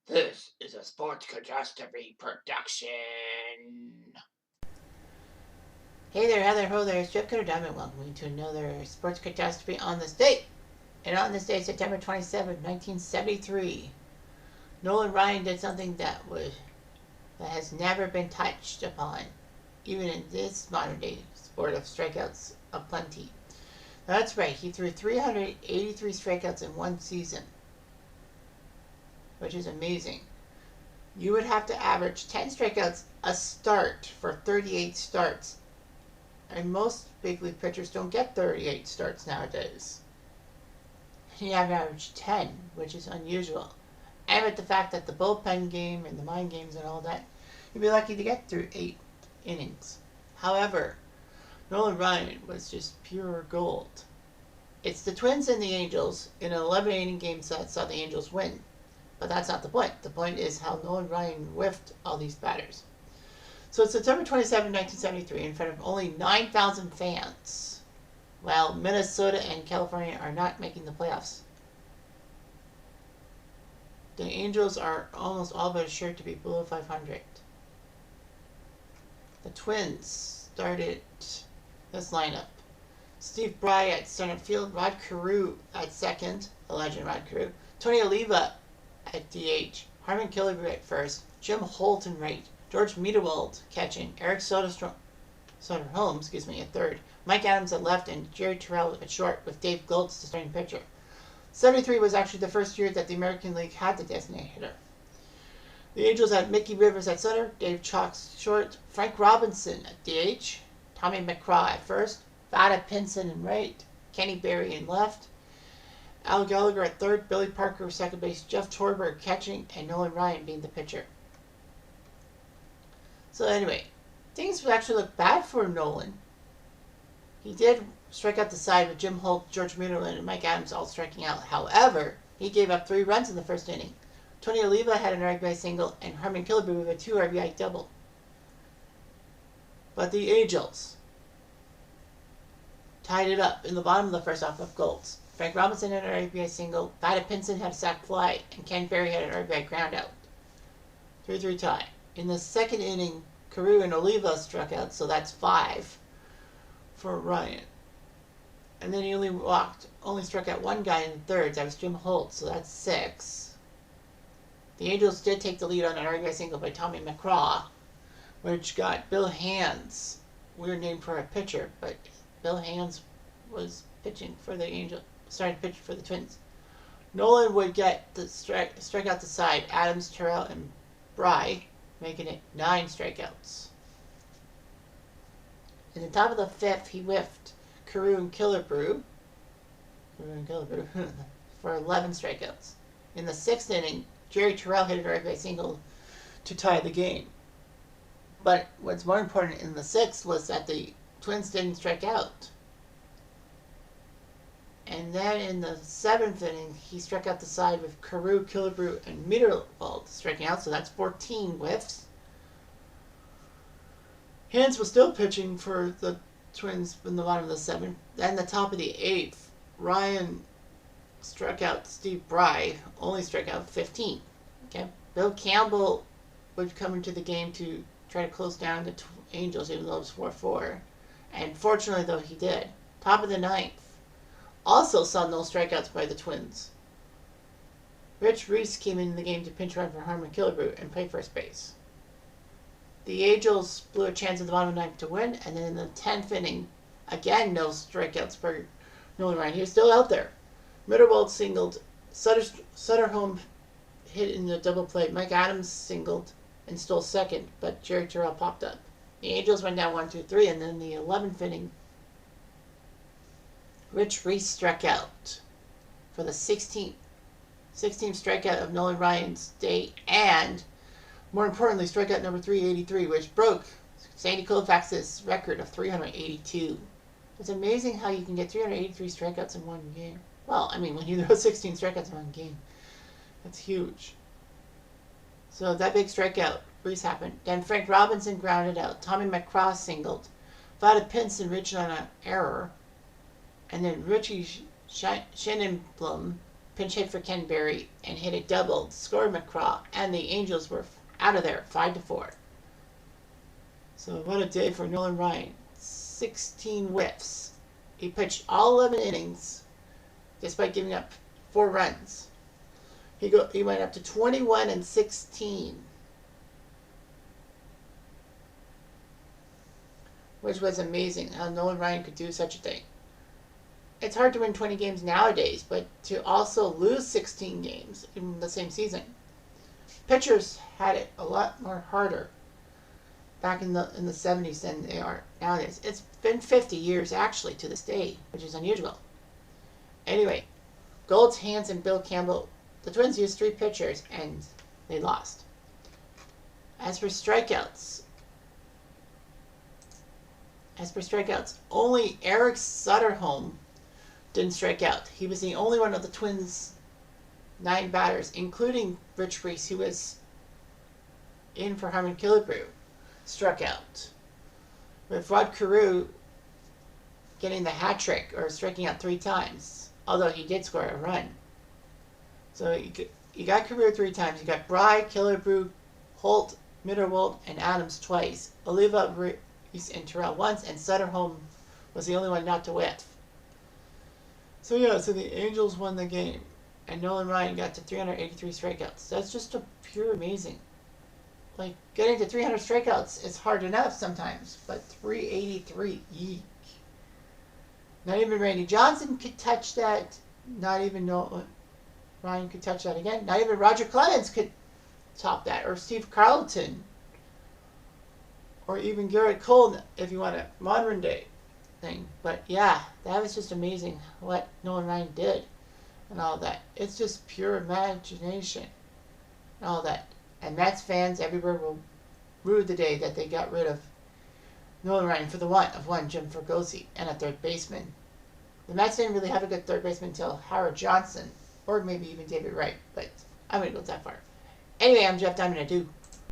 This is a sports catastrophe production. Hey there, hi there, ho there, it's Jeff Cutter Diamond. Welcome to another sports catastrophe on this date. And on this day, September 27, 1973, Nolan Ryan did something that has never been touched upon, even in this modern day sport of strikeouts aplenty. That's right, he threw 383 strikeouts in one season, which is amazing. You would have to average 10 strikeouts a start for 38 starts. And most big league pitchers don't get 38 starts nowadays. You have average 10, which is unusual. And with the fact that the bullpen game and the mind games and all that, you'd be lucky to get through 8 innings. However, Nolan Ryan was just pure gold. It's the Twins and the Angels in an 11-inning game that saw the Angels win. But that's not the point. The point is how Nolan Ryan whiffed all these batters. So it's September 27, 1973, in front of only 9,000 fans, while Minnesota and California are not making the playoffs. The Angels are almost all but assured to be below 500. The Twins started this lineup. Steve Bry at center field, Rod Carew at second, the legend Rod Carew, Tony Oliva at DH, Harmon Killebrew at first, Jim Holt in right, George Meadowald catching, Eric Soderholm at third, Mike Adams at left, and Jerry Terrell at short, with Dave Goltz the starting pitcher. 73 was actually the first year that the American League had the designated hitter. The Angels had Mickey Rivers at center, Dave Chalks short, Frank Robinson at DH, Tommy McCraw at first, Vada Pinson in right, Kenny Berry in left, Al Gallagher at third, Billy Parker second base, Jeff Torberg catching, and Nolan Ryan being the pitcher. So anyway, things would actually look bad for Nolan. He did strike out the side with Jim Holt, George Meadowland, and Mike Adams all striking out. However, he gave up 3 runs in the first inning. Tony Oliva had an RBI single, and Harmon Killebrew with a 2 RBI double. But the Angels tied it up in the bottom of the first off of Goltz. Frank Robinson had an RBI single, Vada Pinson had a sac fly, and Ken Berry had an RBI groundout. 3-3 tie. In the second inning, Carew and Oliva struck out, so that's 5 for Ryan. And then he only struck out 1 guy in the third. That was Jim Holt, so that's 6. The Angels did take the lead on an RBI single by Tommy McCraw, which got Bill Hands, weird name for a pitcher, but Bill Hands was pitching for the Angels, starting to pitch for the Twins. Nolan would get the strike out the side, Adams, Terrell, and Bry, making it 9 strikeouts. In the top of the 5th, he whiffed Carew and Killebrew for 11 strikeouts. In the 6th inning, Jerry Terrell hit a RBI single to tie the game. But what's more important in the 6th was that the Twins didn't strike out. And then in the 7th inning, he struck out the side with Carew, Killebrew, and Meadowald striking out, so that's 14 whiffs. Hands was still pitching for the Twins in the bottom of the 7th. Then the top of the 8th, Ryan struck out Steve Bry, only struck out 15. Okay, Bill Campbell would come into the game to try to close down the Angels, even though it was 4-4. And fortunately, though, he did. Top of the 9th. Also saw no strikeouts by the Twins. Rich Reese came in the game to pinch run for Harmon Killebrew and play first base. The Angels blew a chance at the bottom of the 9th to win, and then in the 10th inning, again no strikeouts for Nolan Ryan. He was still out there. Meadowald singled, Soderholm hit in the double play, Mike Adams singled and stole second, but Jerry Terrell popped up. The Angels went down 1-2-3, and then the 11th inning, Rich Reese struck out for the 16th strikeout of Nolan Ryan's day, and more importantly, strikeout number 383, which broke Sandy Koufax's record of 382. It's amazing how you can get 383 strikeouts in one game. Well, I mean, when you throw 16 strikeouts in one game, that's huge. So that big strikeout, Reese happened. Then Frank Robinson grounded out. Tommy McCraw singled. Vada Pinson reached on an error. And then Richie Shinenblum pinch hit for Ken Berry and hit a double, scored McCraw, and the Angels were out of there 5-4. So what a day for Nolan Ryan. 16 whiffs. He pitched all 11 innings despite giving up 4 runs. He went up to 21-16, which was amazing how Nolan Ryan could do such a thing. It's hard to win 20 games nowadays, but to also lose 16 games in the same season. Pitchers had it a lot more harder back in the 70s than they are nowadays. It's been 50 years actually to this day, which is unusual. Anyway, Golds, Hans, and Bill Campbell, the Twins used 3 pitchers and they lost. As for strikeouts, only Eric Sutterholm didn't strike out. He was the only one of the Twins' 9 batters, including Rich Reese, who was in for Harmon Killebrew, struck out. With Rod Carew getting the hat trick, or striking out 3 times, although he did score a run. So you got Carew 3 times. You got Bry, Killebrew, Holt, Mitterwald, and Adams twice. Oliva, Reese, and Terrell once, and Sutterholm was the only one not to whiff. So yeah, so the Angels won the game, and Nolan Ryan got to 383 strikeouts. That's just a pure amazing. Like, getting to 300 strikeouts is hard enough sometimes, but 383, eek. Not even Randy Johnson could touch that. Not even Nolan Ryan could touch that again. Not even Roger Clemens could top that, or Steve Carlton, or even Garrett Cole, if you want a modern day thing. But yeah, that was just amazing what Nolan Ryan did and all that. It's just pure imagination and all that. And Mets fans everywhere will rue the day that they got rid of Nolan Ryan for the want of one Jim Fregosi and a third baseman. The Mets didn't really have a good third baseman until Howard Johnson, or maybe even David Wright, but I'm going to go that far. Anyway, I'm Jeff Diamond. I do.